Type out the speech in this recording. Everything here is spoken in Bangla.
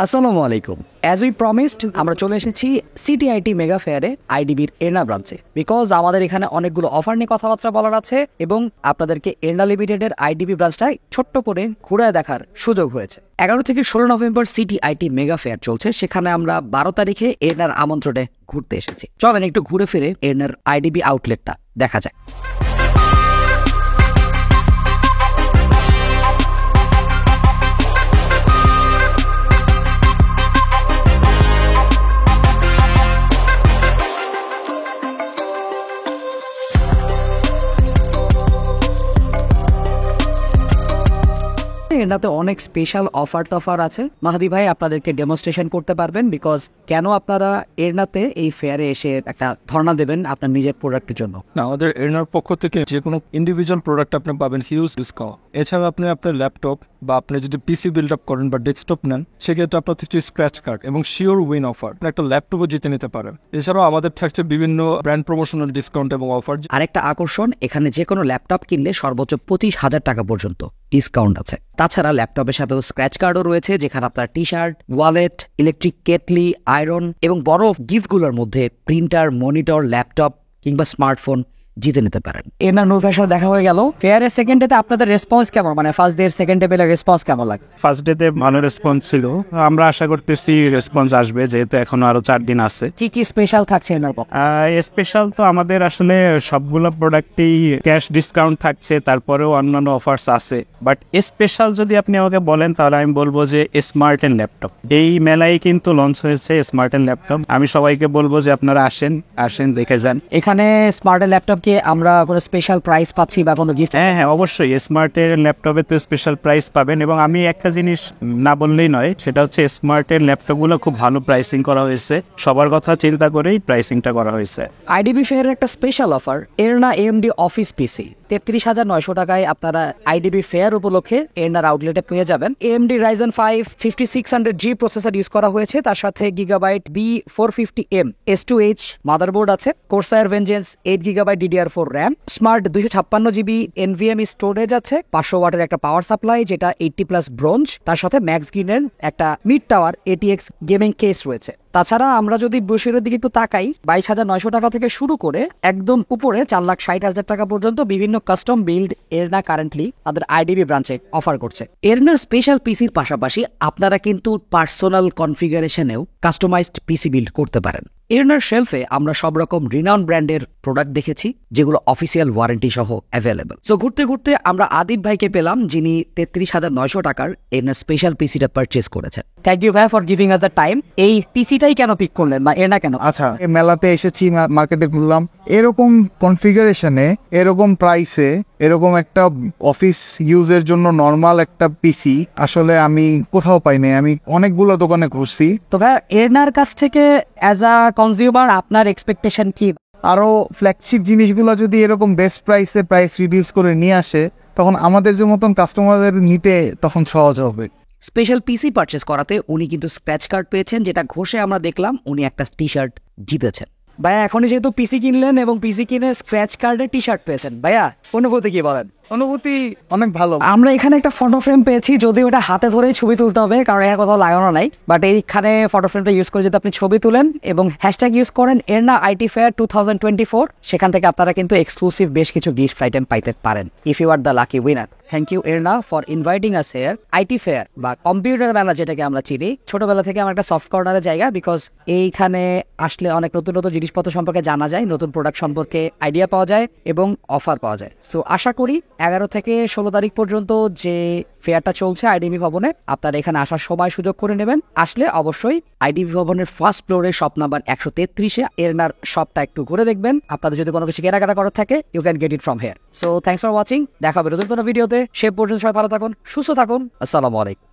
আসসালামু আলাইকুম। অ্যাজ উই প্রমিসড আমরা চলে এসেছি সিটিআইটি মেগা ফেয়ারে আইডিবির এরনা ব্রাঞ্চে, বিকজ আমাদের এখানে অনেকগুলো অফার নিয়ে কথাবার্তা বলার আছে এবং আপনাদেরকে এরনা লিমিটেডের আইডিবি ব্রাঞ্চটাই ছোট্ট করে ঘুরে দেখার সুযোগ হয়েছে। 11 থেকে 16 নভেম্বর সিটিআইটি মেগা ফেয়ার চলছে, সেখানে আমরা 12 তারিখে এরনার আমন্ত্রণে ঘুরতে এসেছি। চলেন একটু ঘুরে ফিরে এরনার আইডিবি আউটলেটটা দেখা যায়। এটাতে অনেক স্পেশাল অফার টফার আছে। মাহাদি ভাই আপনাদেরকে ডেমনস্ট্রেশন করতে পারবেন, বিকজ কেন আপনারা এরনাতে এই ফেয়ারে এসে একটা ধর্ণা দেবেন আপনার নিজের প্রোডাক্টের জন্য। না, আমাদের এরনার পক্ষ থেকে যে কোনো ইন্ডিভিজুয়াল প্রোডাক্ট আপনি পাবেন হিউজ ডিসকাউন্ট। এছাড়া আপনি আপনার ল্যাপটপ বা আপনি যদি পিসি বিল্ড আপ করেন বা ডেস্কটপ নেন, সেক্ষেত্রে আপনার থাকছে স্ক্র্যাচ কার্ড এবং শিওর উইন অফার, একটা ল্যাপটপও জিতে নিতে পারেন। এছাড়াও আমাদের থাকছে বিভিন্ন ব্র্যান্ড প্রমোশনাল ডিসকাউন্ট এবং অফার। আরেকটা আকর্ষণ, এখানে যে কোনো ল্যাপটপ কিনলে সর্বোচ্চ 25,000 টাকা পর্যন্ত ডিসকাউন্ট আছে। তাছাড়া ল্যাপটপের সাথে স্ক্র্যাচ কার্ডও রয়েছে, যেখানে আপনার T shirt, wallet, electric kettle, iron এবং বড় গিফটগুলোর মধ্যে প্রিন্টার, মনিটর, ল্যাপটপ কিংবা স্মার্টফোন জিতে নিতে পারেন। এনার নৌকার সাথে দেখা হয়ে গেল। ফেয়ারের সেকেন্ড ডেতে আপনাদের রেসপন্স কেমন, মানে ফার্স্ট ডে সেকেন্ড ডে পেলে রেসপন্স কেমন লাগে? ফার্স্ট ডেতে ভালো রেসপন্স ছিল, আমরা আশা করতেছি রেসপন্স আসবে, যেহেতু এখনো আরো 4 দিন আছে। কি কি স্পেশাল থাকছে এনার পক্ষে? স্পেশাল তো আমাদের আসলে সবগুলো প্রোডাক্টেই ক্যাশ ডিসকাউন্ট থাকছে, তারপরেও অন্যান্য অফার্স আছে। বাট স্পেশাল যদি আপনি আমাকে বলেন তাহলে আমি বলবো যে স্মার্ট এন্ড ল্যাপটপ। এই মেলায় কিন্তু লঞ্চ হয়েছে স্মার্ট এন্ড ল্যাপটপ। আমি সবাইকে বলবো যে আপনারা আসেন দেখে যান। এখানে স্মার্ট এন্ড ল্যাপটপ কি আমরা কোনো স্পেশাল প্রাইস পাচ্ছি বা কোনো গিফট? হ্যাঁ, অবশ্যই স্মার্টের ল্যাপটপে তো স্পেশাল প্রাইস পাবেন। এবং আমি একটা জিনিস না বললেই নয়, সেটা হচ্ছে স্মার্টের ল্যাপটপগুলো খুব ভালো প্রাইসিং করা হয়েছে, সবার কথা চিন্তা করেই প্রাইসিংটা করা হয়েছে। আইডিবি ফেয়ারের একটা স্পেশাল অফার, এরনা এএমডি অফিস পিসি 33,900 টাকায় আপনারা আইডিবি ফেয়ার উপলক্ষে এরনার আউটলেটে পেয়ে যাবেন। AMD Ryzen 5 5600G processor use করা হয়েছে, তার সাথে গিগাবাইট B450M S2H মাদারবোর্ড আছে, Corsair Vengeance 8GB DDR4 RAM, smart 256GB NVMe storage আছে, 500 ওয়াটের একটা পাওয়ার সাপ্লাই যেটা 80+ ব্রোঞ্জ, তার সাথে ম্যাক্স গিনের একটা mid tower ATX gaming case রয়েছে। তাছাড়া আমরা যদি ব্রোশিউরের দিকে একটু তাকাই, 22,900 টাকা থেকে শুরু করে একদম উপরে 4,60,000 টাকা পর্যন্ত বিভিন্ন কাস্টম বিল্ড এরনা কারেন্টলি তাদের আইডিবি ব্রাঞ্চে অফার করছে। এরনার স্পেশাল পিসির পাশাপাশি আপনারা কিন্তু পার্সোনাল কনফিগারেশনেও কাস্টমাইজড পিসি বিল্ড করতে পারেন। এরনার শেলফে আমরা সব রকম রিনাউন্ড ব্র্যান্ডের প্রোডাক্ট দেখেছি, যেগুলো অফিসিয়াল ওয়ারেন্টি সহ অ্যাভেলেবল। সো ঘুরতে ঘুরতে আমরা আদিব ভাইকে পেলাম, যিনি 33,900 টাকার এরনার স্পেশাল পিসিটা পারচেজ করেছেন। থ্যাংক ইউ ভাই for giving us the time. এই পিসিটাই কেন পিক করলেন বা এরনা কেন? আচ্ছা, মেলাতে এসেছি, মার্কেটে ঘুরলাম, এরকম কনফিগারেশনে, এরকম প্রাইসে, এরকম একটা অফিস ইউজের জন্য নর্মাল একটা পিসি আসলে আমি কোথাও পাইনি। আমি অনেকগুলো দোকানে ঘুরছি। তো ভাই এরনার কাছ থেকে অ্যাজ আ কনজিউমার আপনার এক্সপেকটেশন কি? আরো ফ্ল্যাগশিপ জিনিসগুলো যদি এরকম বেস্ট প্রাইসে প্রাইস রিডিউস করে নিয়ে আসে, তখন আমাদের যে মতন কাস্টমারদের নিতে তখন সহজ হবে। স্পেশাল পিসি পারচেস করাতে উনি কিন্তু স্ক্র্যাচ কার্ড পেয়েছেন, যেটা ঘষে আমরা দেখলাম উনি একটা টি শার্ট জিতেছেন। ভাইয়া এখনই যেহেতু পিসি কিনলেন এবং পিসি কিনে স্ক্র্যাচ কার্ডের টি শার্ট পেয়েছেন, ভাইয়া অনুভূতি কি বলেন? অনুভূতি অনেক ভালো। আমরা এখানে একটা ফটো ফ্রেম পেয়েছি, যদিও ওটা হাতে ধরেই ছবি তুলতে হবে কারণ এর কোথাও লাগানো নাই, বাট এইখানে ফটো ফ্রেমটা ইউজ করে যদি আপনি ছবি তুলেন এবং হ্যাশট্যাগ ইউজ করেন এরনা আইটি ফেয়ার 2024, সেখান থেকে আপনারা কিন্তু এক্সক্লুসিভ বেশ কিছু গিফট আইটেম পাইতে পারেন if you are the lucky winner. Thank you এরনা for inviting us here. IT fair বা কম্পিউটার মেলা যেটাকে আমরা চিনি, ছোটবেলা থেকে আমার একটা সফট কর্নারের জায়গা, বিকজ এইখানে আসলে অনেক নতুন নতুন জিনিসপত্র সম্পর্কে জানা যায়, নতুন প্রোডাক্ট সম্পর্কে আইডিয়া পাওয়া যায় এবং অফার পাওয়া যায়। সো আশা করি 11 থেকে 16 তারিখ পর্যন্ত যে ফেয়ারটা চলছে আইডিবি ভবনে, আপনারা এখানে আসার সময় সুযোগ করে নেবেন। আসলে অবশ্যই আইডিবি ভবনের ফার্স্ট ফ্লোরে শপ নাম্বার 133-এ এরনার শপটা একটু ঘুরে দেখবেন। আপনাদের যদি কোনো কিছু কেনাকাটা করার থাকে, you can get it from here. So thanks for watching. দেখা হবে নতুন কোনো ভিডিওতে। সে পর্যন্ত সবাই ভালো থাকুন, সুস্থ থাকুন। আসসালামু আলাইকুম।